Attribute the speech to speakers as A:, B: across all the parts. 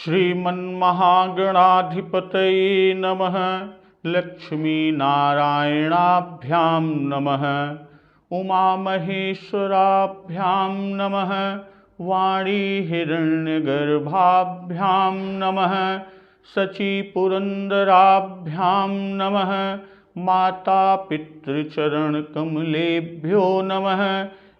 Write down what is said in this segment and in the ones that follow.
A: श्रीमन्महागणाधिपतये नमः। लक्ष्मीनारायणाभ्यां नमः। उमामहेश्वराभ्यां नमः। वाणीहिरण्यगर्भाभ्यां नमः। शचीपुरन्दराभ्यां नमः। मातापितृचरणकमलेभ्यो नमः।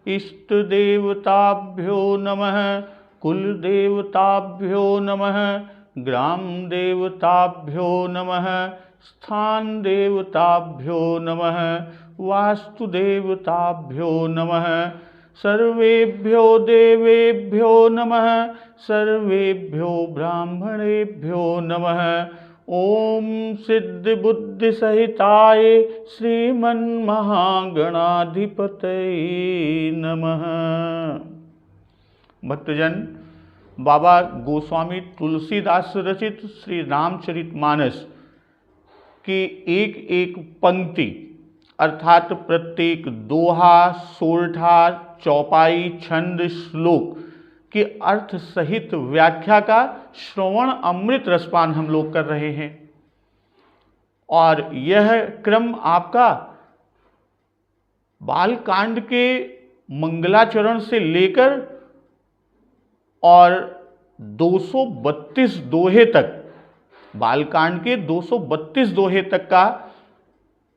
A: इष्टदेवताभ्यो नमः। कुलदेवताभ्यो नमः। ग्रामदेवताभ्यो नमः। स्थानदेवताभ्यो नमः। वास्तुदेवताभ्यो नमः। सर्वेभ्यो देवेभ्यो नमः। सर्वेभ्यो ब्राह्मणेभ्यो नमः। ओम सिद्धिबुद्धिसहिताय श्रीमन्महागणाधिपतये नमः। भक्तजन, बाबा गोस्वामी तुलसीदास रचित श्री रामचरितमानस की एक एक पंक्ति अर्थात प्रत्येक दोहा, सोरठा, चौपाई, छंद, श्लोक के अर्थ सहित व्याख्या का श्रवण अमृत रसपान हम लोग कर रहे हैं। और यह क्रम आपका बालकांड के मंगलाचरण से लेकर और 232 दोहे तक, बालकांड के 232 दोहे तक का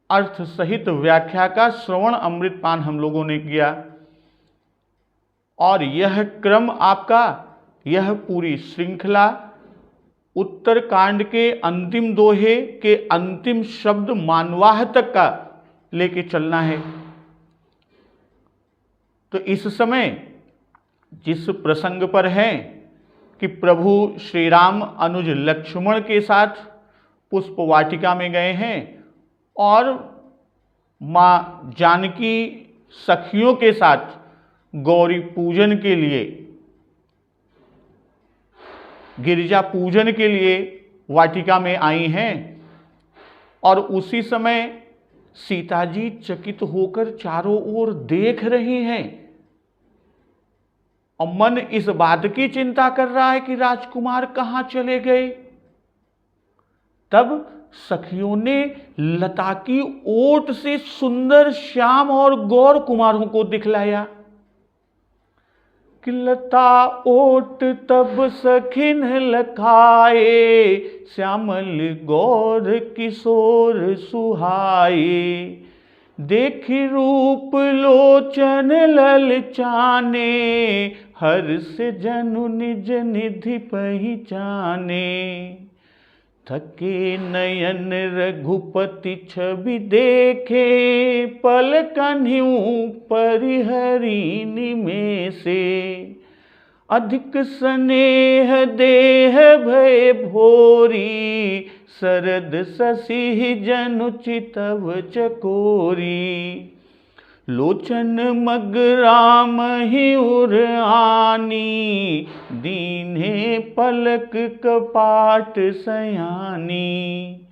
A: अर्थ सहित व्याख्या का श्रवण अमृतपान हम लोगों ने किया। और यह क्रम आपका, यह पूरी श्रृंखला उत्तरकांड के अंतिम दोहे के अंतिम शब्द मानवाह तक का लेके चलना है। तो इस समय जिस प्रसंग पर है कि प्रभु श्री राम अनुज लक्ष्मण के साथ पुष्प वाटिका में गए हैं और मां जानकी सखियों के साथ गौरी पूजन के लिए, गिरिजा पूजन के लिए वाटिका में आई हैं। और उसी समय सीता जी चकित होकर चारों ओर देख रही हैं और मन इस बात की चिंता कर रहा है कि राजकुमार कहां चले गए। तब सखियों ने लता की ओट से सुंदर श्याम और गौर कुमारों को दिखलाया कि लता ओट तब सखिन लखाए, श्यामल गौर किशोर सुहाए। देखी रूप लोचन ललचाने, हर्ष जनु निज निधि पहचाने। थके नयन रघुपति छवि देखे, पलकन्ह्यू परिहरी निमेषे। अधिक स्नेह देह भय भोरी, शरद शशि जनु चितव चकोरी। लोचन मग राम ही उर आनी, दीन्हे पलक कपाट सयानी।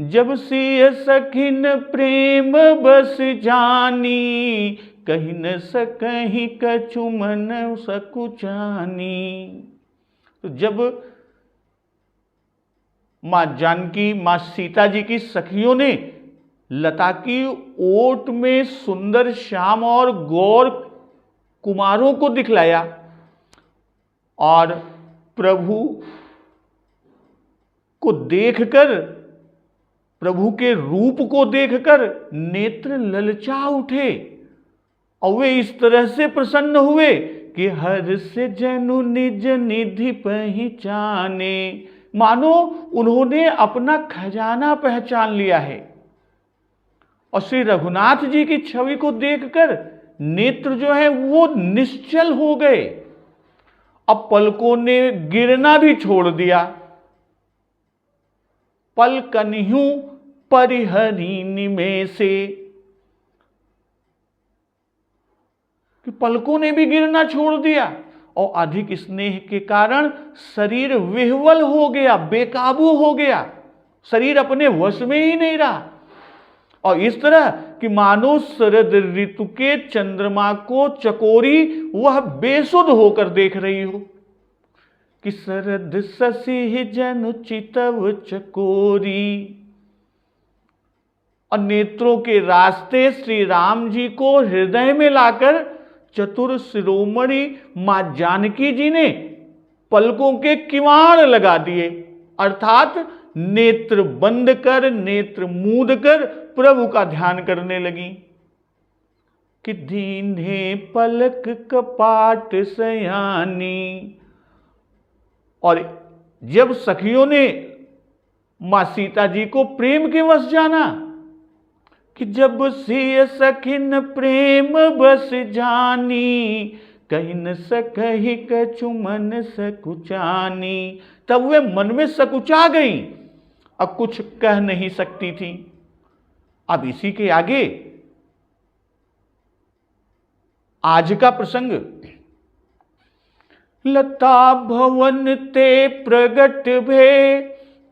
A: जब सिय सखिन प्रेम बस जानी, कही न सकहीं कछु मन सकुचानी। तो जब मां जानकी, मां सीता जी की सखियों ने लता की ओट में सुंदर श्याम और गौर कुमारों को दिखलाया और प्रभु को देखकर, प्रभु के रूप को देखकर नेत्र ललचा उठे और वे इस तरह से प्रसन्न हुए कि हर्ष जनु निज निधि पहचाने। मानो उन्होंने अपना खजाना पहचान लिया है। और श्री रघुनाथ जी की छवि को देखकर नेत्र जो है वो निश्चल हो गए। अब पलकों ने गिरना भी छोड़ दिया। पलकन्ह्यू परिहरी निमेषे, कि पलकों ने भी गिरना छोड़ दिया और अधिक स्नेह के कारण शरीर विह्वल हो गया, बेकाबू हो गया, शरीर अपने वश में ही नहीं रहा। और इस तरह कि मानो शरद ऋतु के चंद्रमा को चकोरी वह बेसुध होकर देख रही हो। कि शरद शशि जनु चितव चकोरी। और नेत्रों के रास्ते श्री राम जी को हृदय में लाकर चतुर शिरोमणि मां जानकी जी ने पलकों के किवाड़ लगा दिए, अर्थात नेत्र बंद कर, नेत्र मूंद कर प्रभु का ध्यान करने लगी। कि दीन्हे पलक कपाट सयानी। और जब सखियों ने मां सीता जी को प्रेम के वश जाना कि जब सिय सखिन प्रेम बस जानी, कहीं न सकहि कछु मन सकुचानी। तब वे मन में सकुचा गई, अब कुछ कह नहीं सकती थी। अब इसी के आगे आज का प्रसंग, लता भवन ते प्रगट भे,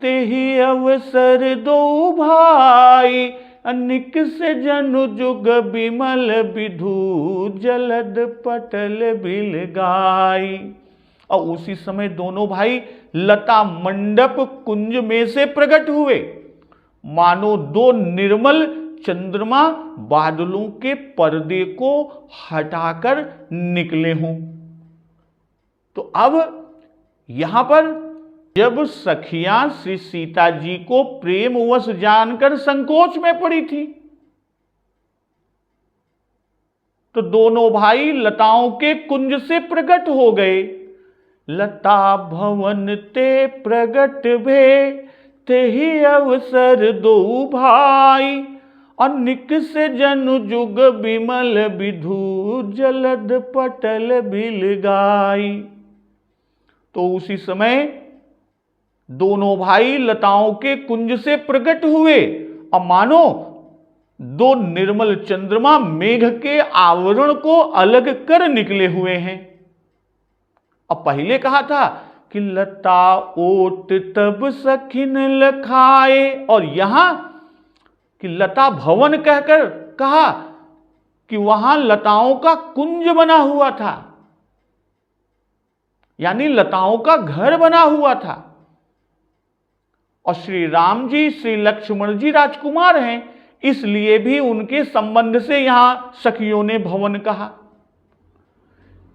A: तेहि अवसर दो भाई, अनिक से जनु जुग बिमल विधु, जलद पटल बिल गाई। और उसी समय दोनों भाई लता मंडप कुंज में से प्रकट हुए, मानो दो निर्मल चंद्रमा बादलों के पर्दे को हटाकर निकले हों। तो अब यहां पर जब सखियां श्री सीता जी को प्रेमवश जानकर संकोच में पड़ी थी, तो दोनों भाई लताओं के कुंज से प्रकट हो गए। लता भवन ते प्रगट भे, तेहि अवसर दो भाई, अनिक से जनु जुग बिमल विधु, जलद पटल बिल गाई। तो उसी समय दोनों भाई लताओं के कुंज से प्रकट हुए और मानो दो निर्मल चंद्रमा मेघ के आवरण को अलग कर निकले हुए हैं। अब पहले कहा था कि लता ओट तब सखिन लखाए, और यहां कि लता भवन कहकर कहा कि वहां लताओं का कुंज बना हुआ था, यानी लताओं का घर बना हुआ था। और श्री राम जी, श्री लक्ष्मण जी राजकुमार हैं, इसलिए भी उनके संबंध से यहां सखियों ने भवन कहा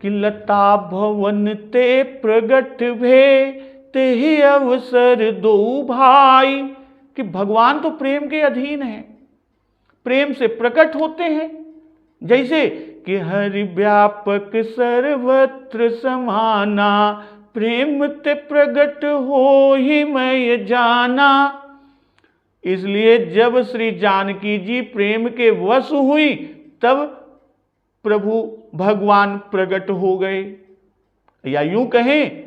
A: कि लता भवन ते प्रगट भे, तेहि अवसर दो भाई। कि भगवान तो प्रेम के अधीन है, प्रेम से प्रकट होते हैं। जैसे कि हरि व्यापक सर्वत्र समाना, प्रेम ते प्रगट हो ही मैं जाना। इसलिए जब श्री जानकी जी प्रेम के वश हुई, तब प्रभु भगवान प्रकट हो गए। या यूं कहें,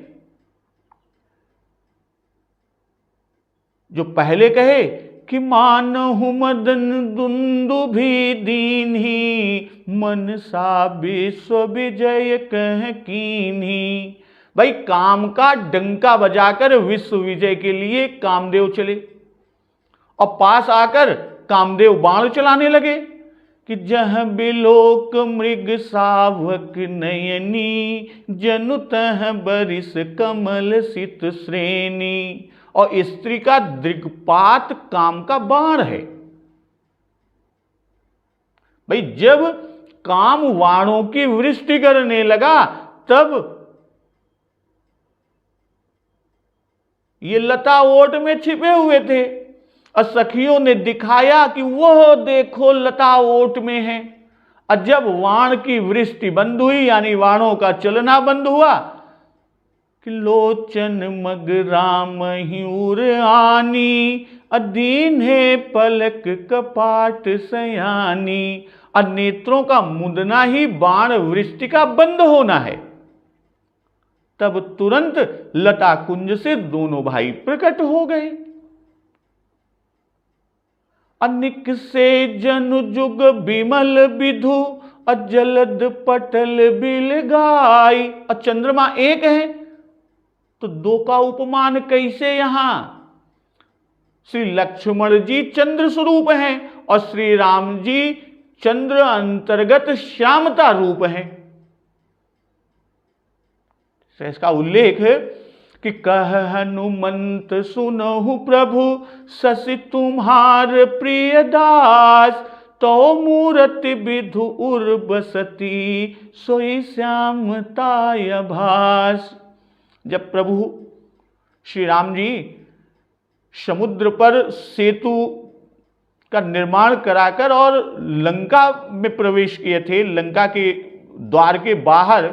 A: जो पहले कहे कि मानहु मदन दुंदुभि दीन्ही, मनसा विश्व विजय कह कीन्ही। भाई काम का डंका बजाकर विश्व विजय के लिए कामदेव चले, और पास आकर कामदेव बाण चलाने लगे कि जह बिलोक मृग सावक नयनी, जनु तह बरिस कमल सित श्रेणी। और स्त्री का दृक्पात काम का बाण है। भाई जब काम वाणों की वृष्टि करने लगा, तब ये लता ओट में छिपे हुए थे और सखियों ने दिखाया कि वह देखो लता ओट में है। और जब वाण की वृष्टि बंद हुई, यानी वाणों का चलना बंद हुआ, कि लोचन मग राम हिउर आनी, अदीन है पलक कपाट सयानी। और नेत्रों का मुंदना ही बाण वृष्टि का बंद होना है। तब तुरंत लता कुंज से दोनों भाई प्रकट हो गए। अनिक से जनु जुग बिमल विधु, अजलद पटल बिल गाई। और चंद्रमा एक है, तो दो का उपमान कैसे? यहां श्री लक्ष्मण जी चंद्र स्वरूप हैं और श्री राम जी चंद्र अंतर्गत श्यामता रूप हैं। इसका उल्लेख कि कह हनुमंत सुनहु प्रभु शशि तुम्हार प्रिय दास, तो मूरति विधु उर्वसती सोई श्यामताय भास। जब प्रभु श्री राम जी समुद्र पर सेतु का निर्माण कराकर और लंका में प्रवेश किए थे, लंका के द्वार के बाहर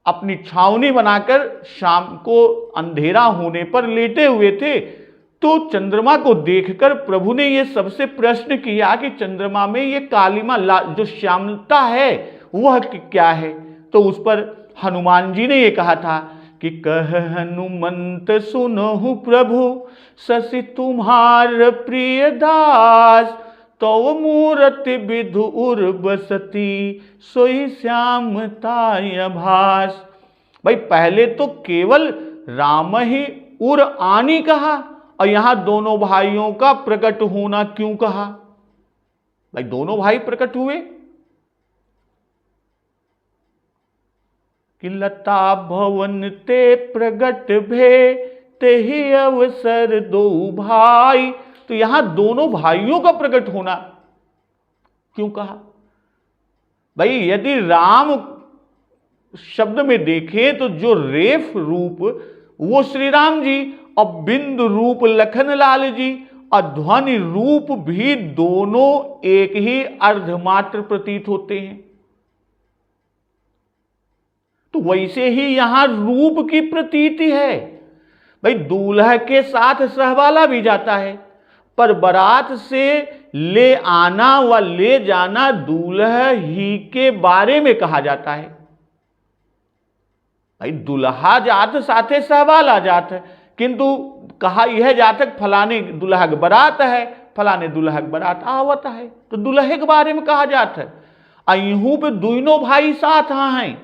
A: अपनी छावनी बनाकर शाम को अंधेरा होने पर लेटे हुए थे, तो चंद्रमा को देखकर प्रभु ने ये सबसे प्रश्न किया कि चंद्रमा में ये कालिमा जो श्यामलता है वह क्या है। तो उस पर हनुमान जी ने ये कहा था कि कह हनुमंत सुनहु प्रभु शशि तुम्हार प्रिय दास, तो मूरति विधु उर्वसती सोई श्यामताय भास। भाई पहले तो केवल राम ही उर आनी कहा और यहां दोनों भाइयों का प्रकट होना क्यों कहा? भाई दोनों भाई प्रकट हुए कि लता भवन ते प्रगट भे ते ही अवसर दो भाई। तो यहां दोनों भाइयों का प्रकट होना क्यों कहा? भाई यदि राम शब्द में देखें तो जो रेफ रूप वो श्री राम जी और बिंदु रूप लखनलाल जी और ध्वनि रूप भी दोनों एक ही अर्धमात्र प्रतीत होते हैं। तो वैसे ही यहां रूप की प्रतीति है। भाई दूल्हा के साथ सहवाला भी जाता है, पर बारात से ले आना व ले जाना दूल्हा ही के बारे में कहा जाता है। भाई दुल्हा जात साथे सहवाला जात है, किंतु कहा यह जातक फलाने दुल्हा के बारात है, फलाने दुल्हा के बारात आवत है, तो दुल्हे के बारे में कहा जाता है। अयूं पे दोनों भाई साथ हैं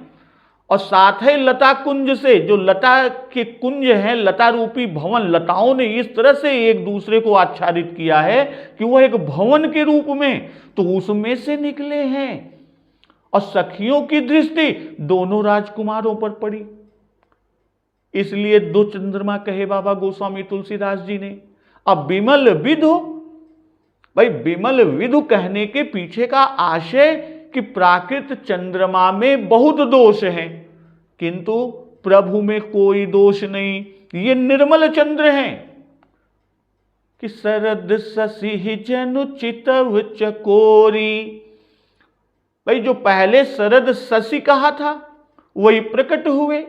A: और साथ है लता कुंज से, जो लता के कुंज हैं, लता रूपी भवन, लताओं ने इस तरह से एक दूसरे को आच्छादित किया है कि वह एक भवन के रूप में तो उसमें से निकले हैं। और सखियों की दृष्टि दोनों राजकुमारों पर पड़ी, इसलिए दो चंद्रमा कहे बाबा गोस्वामी तुलसीदास जी ने। अब विमल विधु, भाई विमल विधु कहने के पीछे का आशय कि प्राकृत चंद्रमा में बहुत दोष हैं, किंतु प्रभु में कोई दोष नहीं, ये निर्मल चंद्र हैं। कि शरद शशि जनु चितव चकोरी, भाई जो पहले शरद शशि कहा था वही प्रकट हुए।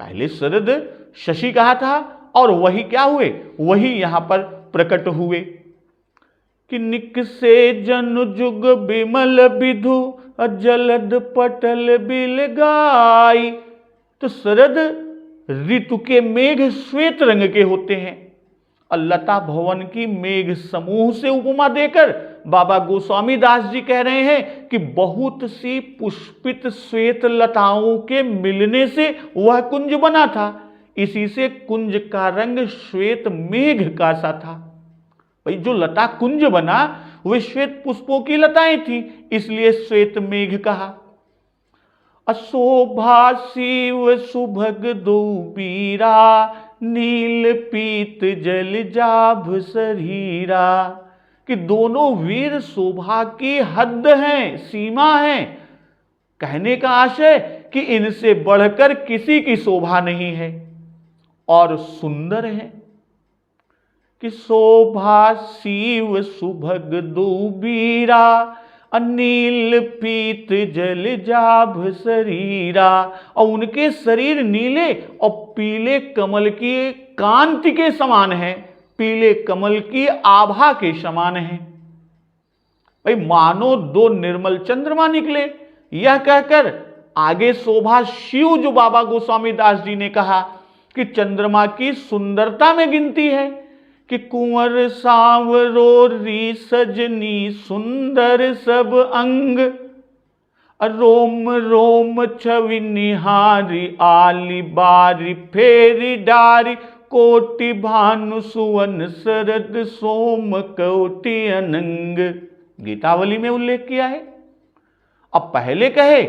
A: पहले शरद शशि कहा था और वही क्या हुए, वही यहां पर प्रकट हुए। कि निकसे जनु जुग बिमल विधु जलद पटल बिल गाय। तो शरद ऋतु के मेघ श्वेत रंग के होते हैं और लता भवन की मेघ समूह से उपमा देकर बाबा गोस्वामी दास जी कह रहे हैं कि बहुत सी पुष्पित श्वेत लताओं के मिलने से वह कुंज बना था, इसी से कुंज का रंग श्वेत मेघ का सा था। भाई जो लता कुंज बना वे श्वेत पुष्पों की लताएं थी, इसलिए श्वेत मेघ कहा। अशोभा शिव सुभग दो बीरा नील पीत जल जाभ शरीरा। कि दोनों वीर शोभा की हद हैं, सीमा है। कहने का आशय कि इनसे बढ़कर किसी की शोभा नहीं है और सुंदर है। कि शोभा शिव सुभग दो बीरा अनील पीत जल जाभ शरीरा। और उनके शरीर नीले और पीले कमल की कांति के समान है, पीले कमल की आभा के समान है। भाई मानो दो निर्मल चंद्रमा निकले। यह कहकर आगे शोभा शिव जो बाबा गोस्वामी दास जी ने कहा कि चंद्रमा की सुंदरता में गिनती है कि कुंवर सांवरो री सजनी सुंदर सब अंग रोम रोम छवि निहारी आली बारी फेरी डारी कोटि भानु सुवन शरद सोम कोटि अनंग। गीतावली में उल्लेख किया है। अब पहले कहे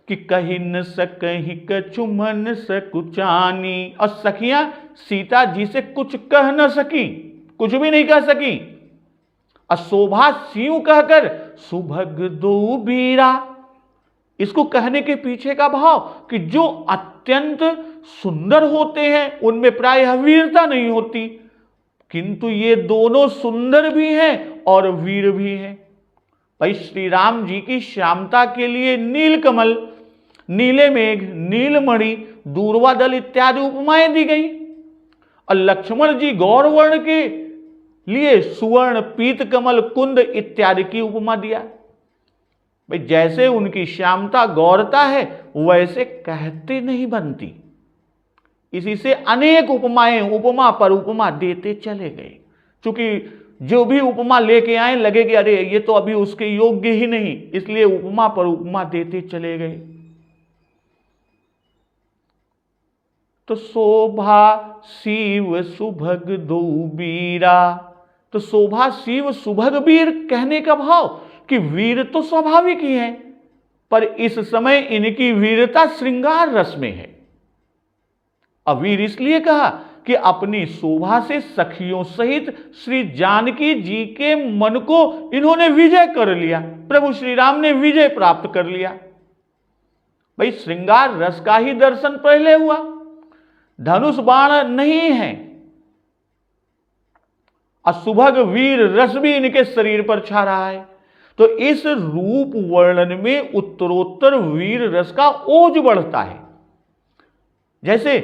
A: कि कही न सकहि कछु मन सकुचानी। और सखियां सीता जी से कुछ कह न सकी, कुछ भी नहीं कह सकी। और शोभा सिंह कहकर सुभग दो बीरा, इसको कहने के पीछे का भाव कि जो अत्यंत सुंदर होते हैं उनमें प्रायः वीरता नहीं होती, किंतु ये दोनों सुंदर भी हैं और वीर भी हैं। भाई श्री राम जी की श्यामता के लिए नीलकमल, नीले मेघ, नीलमणि, दूर्वा दल इत्यादि उपमाएं दी गई। और लक्ष्मण जी गौरवर्ण के लिए सुवर्ण, पीत कमल, कुंद इत्यादि की उपमा दिया। भाई जैसे उनकी श्यामता गौरता है वैसे कहते नहीं बनती, इसी से अनेक उपमाएं उपमा पर उपमा देते चले गए। क्योंकि जो भी उपमा लेके आए लगे कि अरे ये तो अभी उसके योग्य ही नहीं, इसलिए उपमा पर उपमा देते चले गए। तो शोभा शिव सुभग दो बीरा, तो शोभा शिव सुभग वीर कहने का भाव कि वीर तो स्वाभाविक ही है, पर इस समय इनकी वीरता श्रृंगार रस में है। अवीर इसलिए कहा कि अपनी शोभा से सखियों सहित श्री जानकी जी के मन को इन्होंने विजय कर लिया, प्रभु श्री राम ने विजय प्राप्त कर लिया। भाई श्रृंगार रस का ही दर्शन पहले हुआ, धनुष बाण नहीं है, असुभग वीर रस भी इनके शरीर पर छा रहा है। तो इस रूप वर्णन में उत्तरोत्तर वीर रस का ओज बढ़ता है। जैसे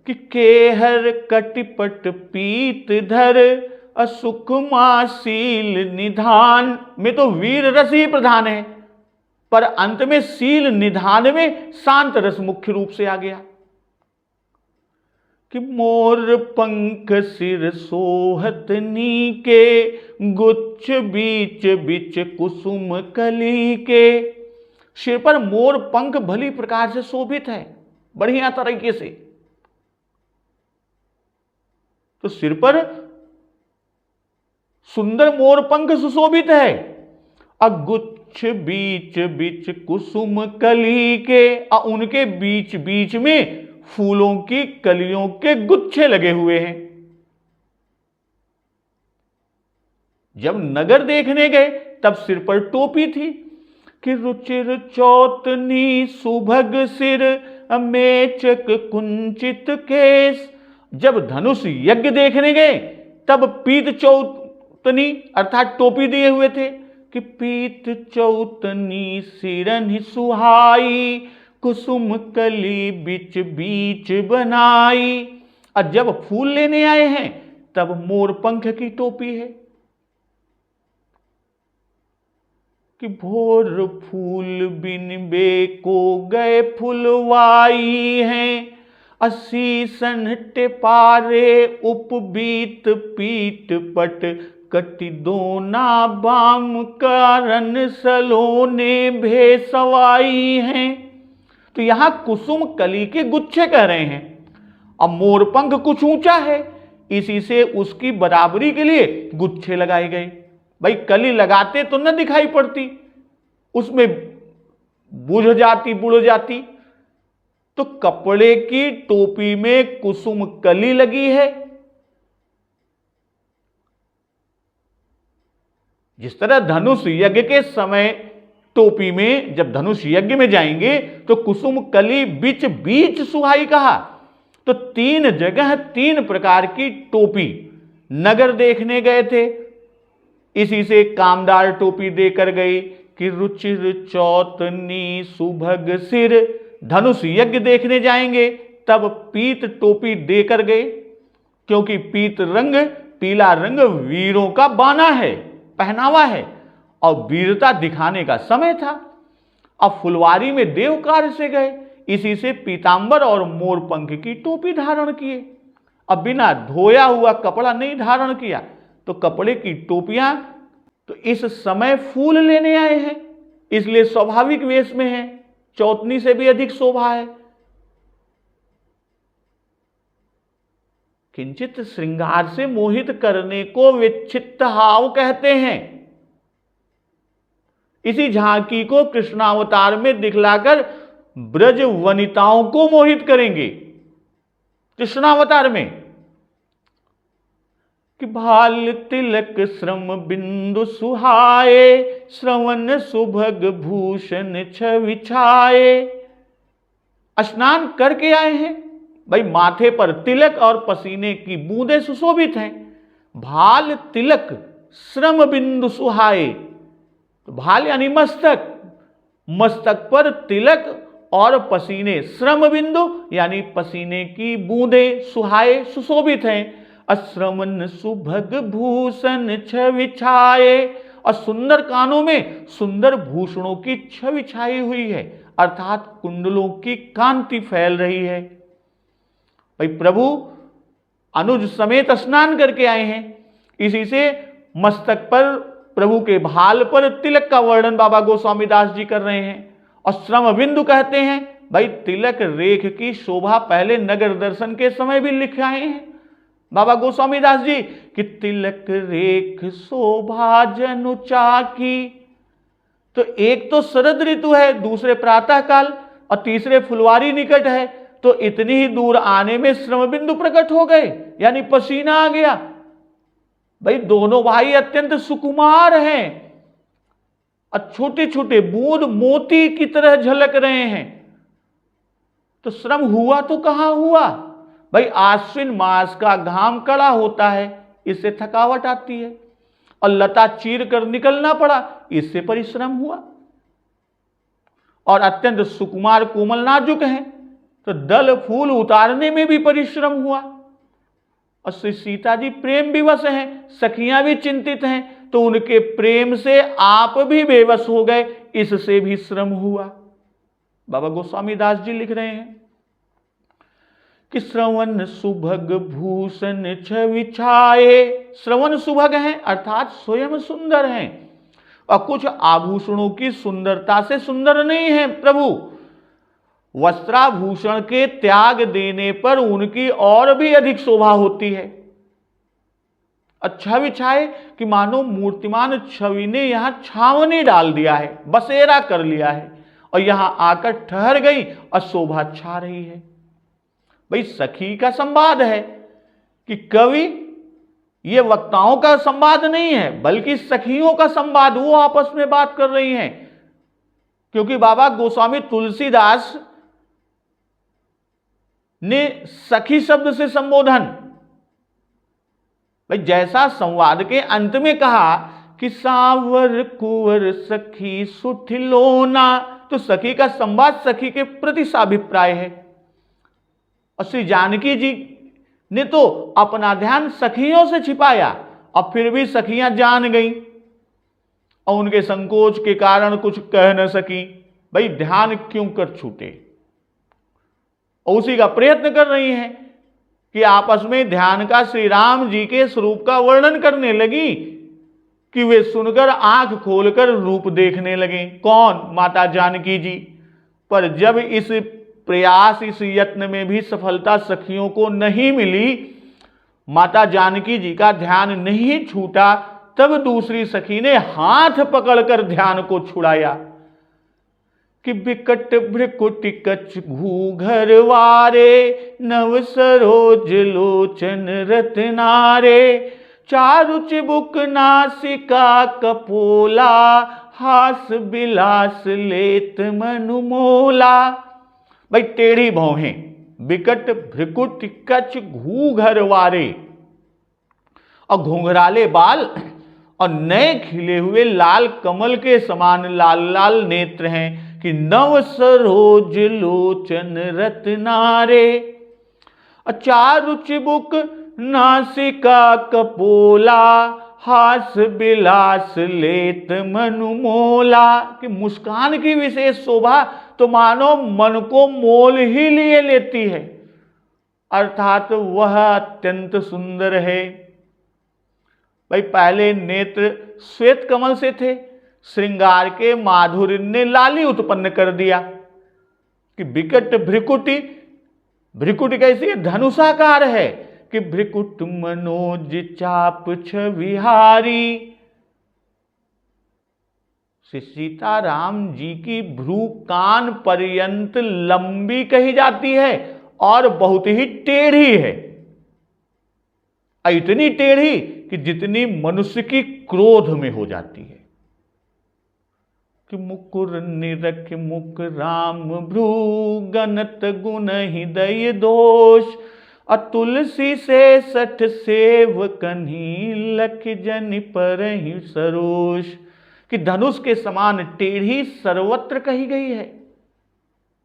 A: कि केहर कटिपट पीत धर असुखमाशील निधान में तो वीर रस ही प्रधान है, पर अंत में शील निधान में शांत रस मुख्य रूप से आ गया। कि मोर पंख सिर सोहत नीके गुच्छ बीच बीच कुसुम कली के। सिर पर मोर पंख भली प्रकार से शोभित है, बढ़िया तरीके से। तो सिर पर सुंदर मोर पंख सुशोभित है। अगुच्छ बीच बीच कुसुम कली के, और उनके बीच बीच में फूलों की कलियों के गुच्छे लगे हुए हैं। जब नगर देखने गए तब सिर पर टोपी थी कि रुचिर चौतनी सुभग सिर अमेचक कुंचित केस। जब धनुष यज्ञ देखने गए तब पीत चौतनी अर्थात टोपी दिए हुए थे कि पीत चौतनी सिरन सुहाई कुसुम कली बीच बीच बनाई। और जब फूल लेने आए हैं तब मोर पंख की टोपी है कि भोर फूल बिन बेको गए फुलवाई हैं असीसन टेपारे उपबीत पीट पट कटि दोना बाम कारण सलोने भेसवाई हैं। तो यहां कुसुम कली के गुच्छे कह रहे हैं। अब मोरपंख कुछ ऊंचा है, इसी से उसकी बराबरी के लिए गुच्छे लगाए गए। भाई कली लगाते तो न दिखाई पड़ती, उसमें बुझ जाती बुड़ जाती। तो कपड़े की टोपी में कुसुम कली लगी है। जिस तरह धनुष यज्ञ के समय टोपी में, जब धनुष यज्ञ में जाएंगे तो कुसुम कली बीच बीच सुहाई कहा। तो तीन जगह तीन प्रकार की टोपी नगर देखने गए थे, इसी से कामदार टोपी देकर गई कि रुचिर चौतनी सुभग सिर। धनुष यज्ञ देखने जाएंगे तब पीत टोपी देकर गए, क्योंकि पीत रंग, पीला रंग वीरों का बाना है, पहनावा है और वीरता दिखाने का समय था। अब फुलवारी में देव कार्य से गए, इसी से पीतांबर और मोरपंख की टोपी धारण किए। अब बिना धोया हुआ कपड़ा नहीं धारण किया, तो कपड़े की टोपियां तो इस समय फूल लेने आए हैं, इसलिए स्वाभाविक वेश में है, चौतनी से भी अधिक शोभा है। किंचित श्रृंगार से मोहित करने को विच्छित्त हाव कहते हैं। इसी झांकी को कृष्णावतार में दिखलाकर ब्रज वनिताओं को मोहित करेंगे कृष्णावतार में कि भाल तिलक श्रम बिंदु सुहाए, श्रवण सुभग भूषण छवि छाए। स्नान करके आए हैं भाई, माथे पर तिलक और पसीने की बूंदें सुशोभित हैं। भाल तिलक श्रम बिंदु सुहाए, तो भाल यानी मस्तक, मस्तक पर तिलक और पसीने, श्रम बिंदु यानी पसीने की बूंदें, सुहाए सुशोभित हैं। अश्रवण सुभग भूषण छवि छाए, और सुंदर कानों में सुंदर भूषणों की छवि छाई हुई है, अर्थात कुंडलों की कांति फैल रही है। भाई प्रभु अनुज समेत स्नान करके आए हैं, इसी से मस्तक पर प्रभु के भाल पर तिलक का वर्णन बाबा गोस्वामी दास जी कर रहे हैं। और श्रम बिंदु कहते हैं भाई तिलक रेख की शोभा पहले नगर दर्शन के समय भी लिखे आए हैं बाबा गोस्वामी दास जी कि तिलक रेख शोभा जनु चाकी। तो एक तो शरद ऋतु है, दूसरे प्रातः काल, और तीसरे फुलवारी निकट है, तो इतनी ही दूर आने में श्रम बिंदु प्रकट हो गए, यानी पसीना आ गया। भाई दोनों भाई अत्यंत सुकुमार हैं और छोटे छोटे बूंद मोती की तरह झलक रहे हैं, तो श्रम हुआ तो कहां हुआ भाई। आश्विन मास का घाम कड़ा होता है, इससे थकावट आती है, और लता चीर कर निकलना पड़ा, इससे परिश्रम हुआ। और अत्यंत सुकुमार कोमल नाजुक हैं, तो दल फूल उतारने में भी परिश्रम हुआ। और श्री सीता जी प्रेम विवश हैं, सखियां भी चिंतित हैं, तो उनके प्रेम से आप भी बेवश हो गए, इससे भी श्रम हुआ। बाबा गोस्वामी दास जी लिख रहे हैं कि श्रवण सुभग भूषण छवि छाए। श्रवण सुभग हैं अर्थात स्वयं सुंदर हैं, और कुछ आभूषणों की सुंदरता से सुंदर नहीं है प्रभु। वस्त्राभूषण के त्याग देने पर उनकी और भी अधिक शोभा होती है। छवि छाए कि मानो मूर्तिमान छवि ने यहां छावनी डाल दिया है, बसेरा कर लिया है, और यहां आकर ठहर गई और शोभा छा रही है। भाई सखी का संवाद है कि कवि ये वक्ताओं का संवाद नहीं है, बल्कि सखियों का संवाद, वो आपस में बात कर रही हैं। क्योंकि बाबा गोस्वामी तुलसीदास ने सखी शब्द से संबोधन, भाई जैसा संवाद के अंत में कहा कि सावर कुंवर सखी सुठिलोना, तो सखी का संवाद सखी के प्रति साभिप्राय है। और श्री जानकी जी ने तो अपना ध्यान सखियों से छिपाया, और फिर भी सखियां जान गईं और उनके संकोच के कारण कुछ कह न सकी। भाई ध्यान क्यों कर छूटे, और उसी का प्रयत्न कर रही हैं कि आपस में ध्यान का श्री राम जी के स्वरूप का वर्णन करने लगी कि वे सुनकर आंख खोलकर रूप देखने लगे। कौन? माता जानकी जी। पर जब इस प्रयास, इस यत्न में भी सफलता सखियों को नहीं मिली, माता जानकी जी का ध्यान नहीं छूटा, तब दूसरी सखी ने हाथ पकड़कर ध्यान को छुड़ाया कि बिकट भ्रिकुटि कछ घूघर वारे, नव सरोज लोचन रत्नारे, चारु चिबुक नासिका कपोला, हास बिलास लेत मनुमोला। भाई टेढ़ी भौहें, बिकट भ्रिकुटि कछ घूघर वारे, और घुंघराले बाल, और नए खिले हुए लाल कमल के समान लाल लाल नेत्र हैं कि नव सरोज लोचन रत्नारे, चारु चिबुक नासिका कपोला, हास बिलास लेत मनुमोला। कि मुस्कान की विशेष शोभा तो मानो मन को मोल ही लिए लेती है, अर्थात वह अत्यंत सुंदर है। भाई पहले नेत्र श्वेत कमल से थे, श्रृंगार के माधुर्य ने लाली उत्पन्न कर दिया कि बिकट भ्रिकुटि, भ्रिकुटि कैसी है? धनुषाकार है कि भ्रिकुट मनोज चाप छविहारी, सीताराम जी की भ्रू कान पर्यंत लंबी कही जाती है और बहुत ही टेढ़ी है, इतनी टेढ़ी कि जितनी मनुष्य की क्रोध में हो जाती है। कि मुकुर निरख मुख राम भ्रू गनत गुण हृदय दोष, अतुलसी से सठ सेव कन्ही लख जन परहि सरोष। कि धनुष के समान टेढ़ी सर्वत्र कही गई है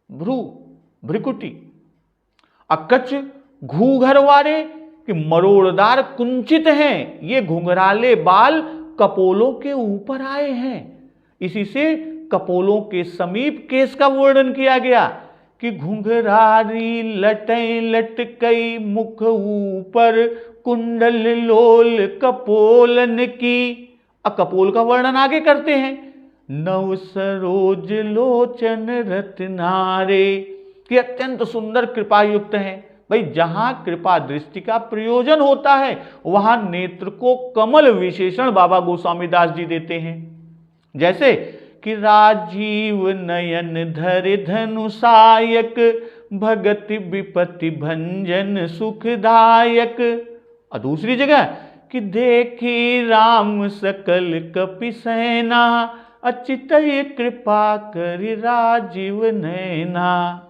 A: भ्रू, भ्रिकुटी। अकच घूघर वाले कि मरोड़दार कुंचित हैं, ये घुंघराले बाल कपोलों के ऊपर आए हैं। इसी से कपोलों के समीप केस का वर्णन किया गया कि घुंघरारी लटें लटकई मुख ऊपर, कुंडल लोल कपोलन की। कपोल का वर्णन आगे करते हैं, नव सरोज लोचन रत्नारे, कि अत्यंत सुंदर कृपा युक्त है। भाई जहां कृपा दृष्टि का प्रयोजन होता है वहां नेत्र को कमल विशेषण बाबा गोस्वामी दास जी देते हैं। जैसे कि राजीव नयन धर धनुषायक, भगति विपत्ति भंजन सुखदायक। और दूसरी जगह कि देखी राम सकल कपि सेना, अचितय कृपा करि राजीव नैना।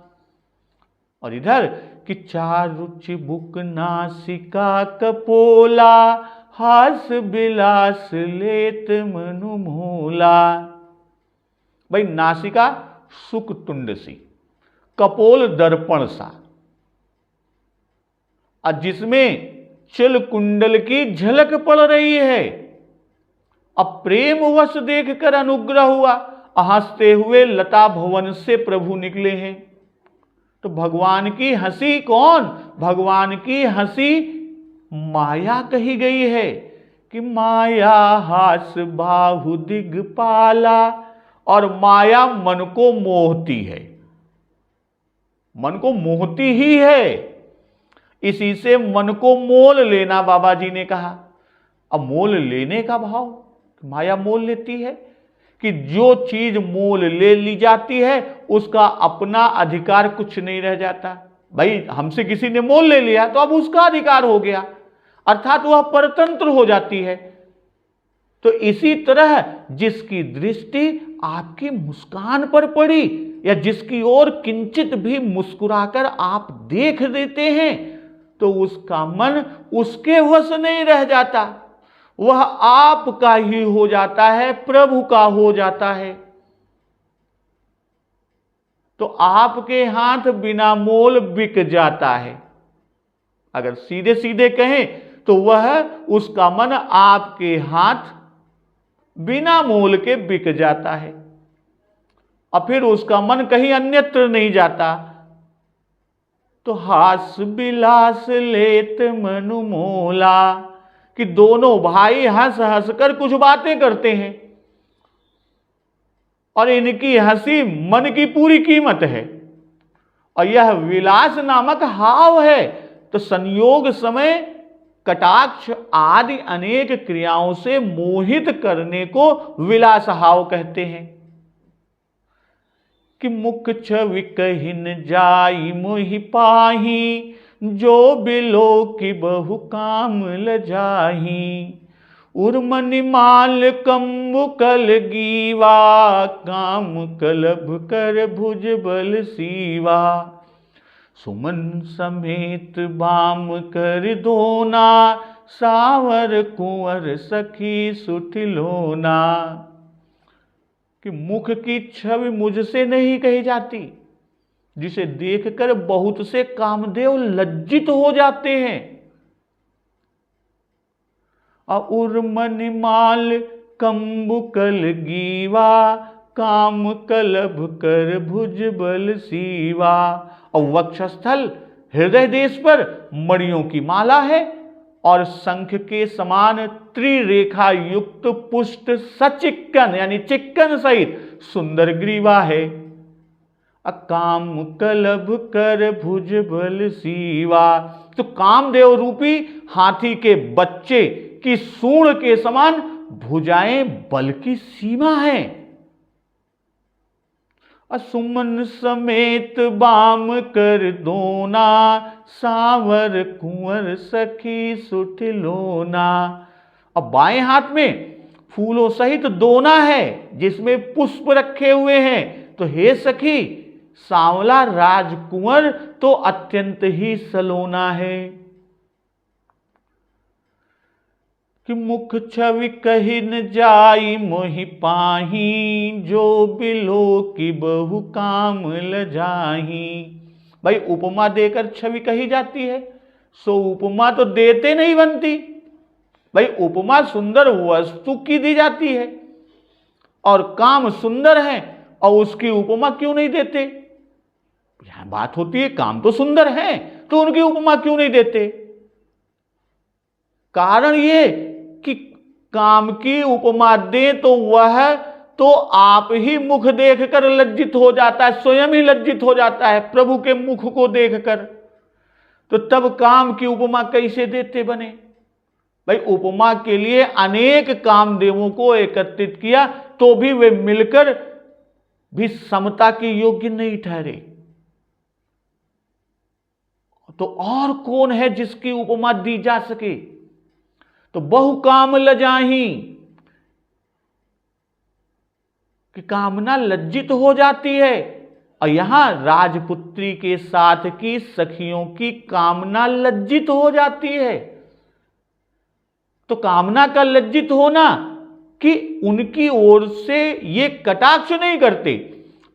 A: और इधर कि चारु चिबुक नासिका कपोला, हास बिलास लेत मनु मोला। भाई नासिका सुक तुंड सी, कपोल दर्पण सा, और जिसमें चिल कुंडल की झलक पड़ रही है। अब प्रेम वश देखकर अनुग्रह हुआ, हंसते हुए लता भवन से प्रभु निकले हैं। तो भगवान की हंसी कौन? भगवान की हंसी माया कही गई है कि माया हास बाहु दिगपाला। और माया मन को मोहती है, मन को मोहती ही है। इसी से मन को मोल लेना बाबा जी ने कहा। अब मोल लेने का भाव, माया मोल लेती है कि जो चीज मोल ले ली जाती है उसका अपना अधिकार कुछ नहीं रह जाता। भाई हमसे किसी ने मोल ले लिया तो अब उसका अधिकार हो गया, अर्थात वह परतंत्र हो जाती है। तो इसी तरह जिसकी दृष्टि आपकी मुस्कान पर पड़ी, या जिसकी ओर किंचित भी मुस्कुराकर आप देख देते हैं, तो उसका मन उसके वश नहीं रह जाता, वह आपका ही हो जाता है, प्रभु का हो जाता है। तो आपके हाथ बिना मोल बिक जाता है। अगर सीधे सीधे कहें तो वह उसका मन आपके हाथ बिना मोल के बिक जाता है, और फिर उसका मन कहीं अन्यत्र नहीं जाता। तो हास बिलास लेत मनु मोला, कि दोनों भाई हंस हंस कर कुछ बातें करते हैं, और इनकी हंसी मन की पूरी कीमत है। और यह विलास नामक हाव है। तो संयोग समय कटाक्ष आदि अनेक क्रियाओं से मोहित करने को विलास हाव कहते हैं। कि मुख छवि कहिन जाई मोहि पाही, जो बिलो की बहु काम लजाही। उर्मनि माल कंबु कल गीवा, काम कलभ कर भुज बल सीवा। सुमन समेत बाम कर दोना, सावर कुंवर सखी सुठिलोना। कि मुख की छवि मुझसे नहीं कही जाती, जिसे देखकर बहुत से कामदेव लज्जित हो जाते हैं। उर्मन माल कंबु कल गीवा, काम कलभ कर भुज बल सीवा। और वक्षस्थल हृदय देश पर मणियों की माला है, और शंख के समान त्रिरेखा युक्त पुष्ट सचिक्कन यानी चिक्कन सहित सुंदर ग्रीवा है। काम कलभ कर भुज बल सीवा। तो कामदेव रूपी हाथी के बच्चे की सूंड के समान भुजाएं बल की सीमा है। असुमन समेत बाम कर दोना, सावर कुंवर सखी सुठ लोना। अब बाएं हाथ में फूलों सहित दोना है जिसमें पुष्प रखे हुए हैं। तो हे सखी, सांवला राजकुंवर तो अत्यंत ही सलोना है। कि मुख छवि कही न जाई मोहि पाही, जो बिलो की बहु काम लजाही। भाई उपमा देकर छवि कही जाती है, सो उपमा तो देते नहीं बनती। भाई उपमा सुंदर वस्तु की दी जाती है और काम सुंदर है, और उसकी उपमा क्यों नहीं देते? यहां बात होती है काम तो सुंदर है तो उनकी उपमा क्यों नहीं देते? कारण ये कि काम की उपमा दे तो वह तो आप ही मुख देखकर लज्जित हो जाता है, स्वयं ही लज्जित हो जाता है प्रभु के मुख को देखकर। तो तब काम की उपमा कैसे देते बने? भाई उपमा के लिए अनेक कामदेवों को एकत्रित किया तो भी वे मिलकर भी समता के योग्य नहीं ठहरे। तो और कौन है जिसकी उपमा दी जा सके? तो बहु काम लजाही, कि कामना लज्जित हो जाती है। और यहां राजपुत्री के साथ की सखियों की कामना लज्जित हो जाती है। तो कामना का लज्जित होना कि उनकी ओर से ये कटाक्ष नहीं करते,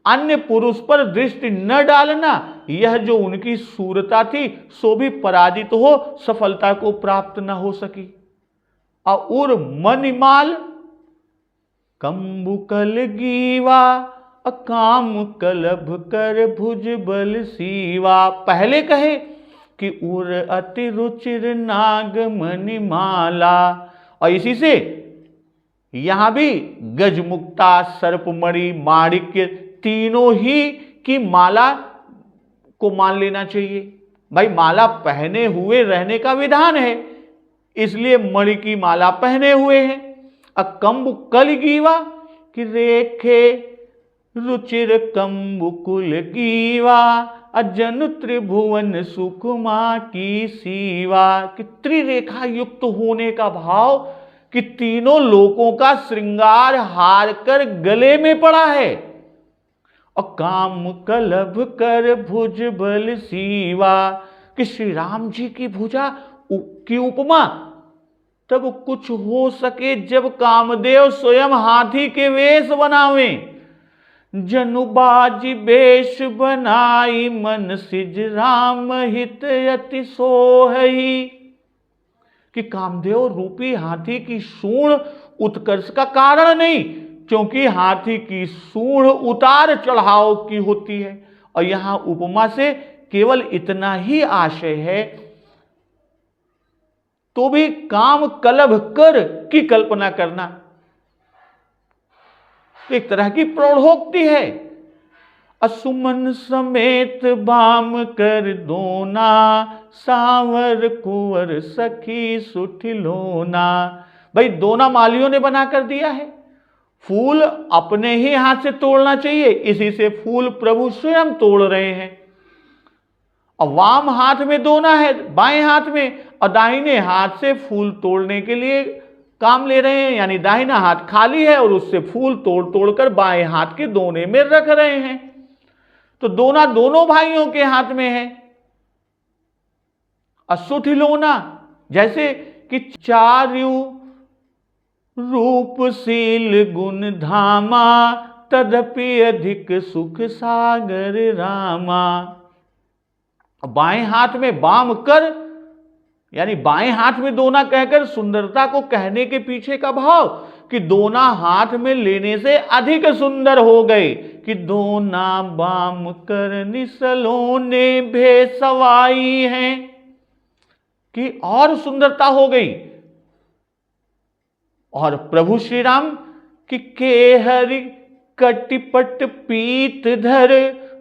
A: अन्य पुरुष पर दृष्टि न डालना, यह जो उनकी सूरता थी सो भी पराजित हो, सफलता को प्राप्त न हो सकी। और मनिमाल कंबुकल गीवा, अकाम कलभ कर भुज बल सीवा। पहले कहे कि उर अति रुचिर नाग मणिमाला, और इसी से यहां भी गजमुक्ता, सर्पमणि, माणिक्य तीनों ही की माला को मान लेना चाहिए। भाई माला पहने हुए रहने का विधान है, इसलिए मणि की माला पहने हुए हैं। अकंबु कल गीवा, कि रेखे रुचिर कंबुकुल गीवा, अजन त्रिभुवन सुकुमा की सीवा। कि त्रिरेखा युक्त होने का भाव कि तीनों लोकों का श्रृंगार हार कर गले में पड़ा है। और काम कलभ कर भुज बल सीवा, कि श्री राम जी की भुजा की उपमा तब कुछ हो सके जब कामदेव स्वयं हाथी के वेश बनावे। जनुबाजी वेश बनाई मन सिज राम हित अति सोहई। कि कामदेव रूपी हाथी की सूंड उत्कर्ष का कारण नहीं, क्योंकि हाथी की सूंड उतार चढ़ाव की होती है। और यहां उपमा से केवल इतना ही आशय है, तो भी काम कलभ कर की कल्पना करना एक तरह की प्रौढ़ोक्ति है। असुमन समेत बाम कर दोना, सावर कुंवर सखी सुठ लोना। भाई दोना मालियों ने बना कर दिया है, फूल अपने ही हाथ से तोड़ना चाहिए, इसी से फूल प्रभु स्वयं तोड़ रहे हैं। और वाम हाथ में दोना है, बाएं हाथ में, और दाहिने हाथ से फूल तोड़ने के लिए काम ले रहे हैं। यानी दाहिना हाथ खाली है और उससे फूल तोड़ तोड़कर बाएं हाथ के दोने में रख रहे हैं। तो दोना दोनों भाइयों के हाथ में है। असुठिलोना, जैसे कि चारु रूपशील गुण धामा, तदपि अधिक सुख सागर रामा। बाएं हाथ में बाम कर, यानी बाएं हाथ में दोना कहकर सुंदरता को कहने के पीछे का भाव कि दोना हाथ में लेने से अधिक सुंदर हो गए। कि दोना बाम कर निसलोने भेसवाई हैं, कि और सुंदरता हो गई। और प्रभु श्री राम कि केहरि कटिपट पीत धर,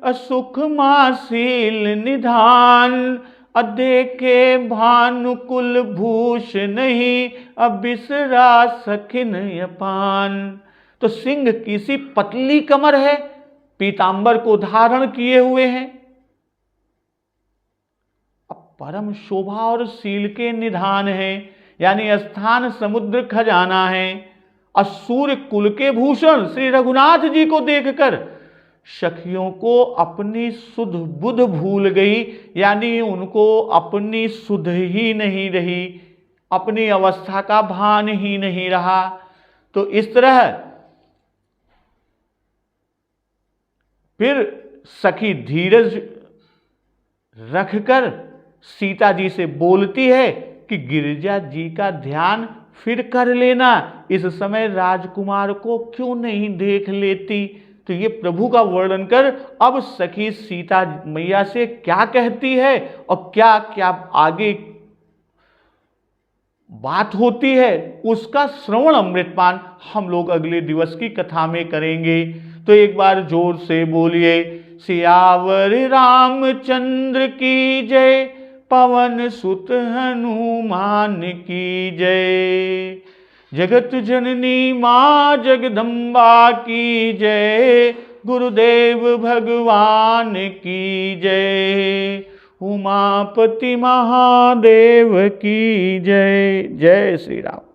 A: असुख मासील निधान, अदेखे भानुकुल भूष नहीं, अबिसरा सखिन अपान। तो सिंह की सी पतली कमर है, पीतांबर को धारण किए हुए हैं। अब परम शोभा और शील के निधान हैं, यानी स्थान समुद्र खजाना है। सूर्य कुल के भूषण श्री रघुनाथ जी को देखकर सखियों को अपनी सुध बुध भूल गई, यानी उनको अपनी सुध ही नहीं रही, अपनी अवस्था का भान ही नहीं रहा। तो इस तरह फिर सखी धीरज रखकर सीता जी से बोलती है कि गिरिजा जी का ध्यान फिर कर लेना, इस समय राजकुमार को क्यों नहीं देख लेती। तो ये प्रभु का वर्णन कर अब सखी सीता मैया से क्या कहती है और क्या क्या आगे बात होती है, उसका श्रवण अमृतपान हम लोग अगले दिवस की कथा में करेंगे। तो एक बार जोर से बोलिए, सियावर रामचंद्र की जय, पवन सुत हनुमान की जय, जगत जननी मां जगदम्बा की जय, गुरुदेव भगवान की जय, उमापति महादेव की जय। जय श्री राम।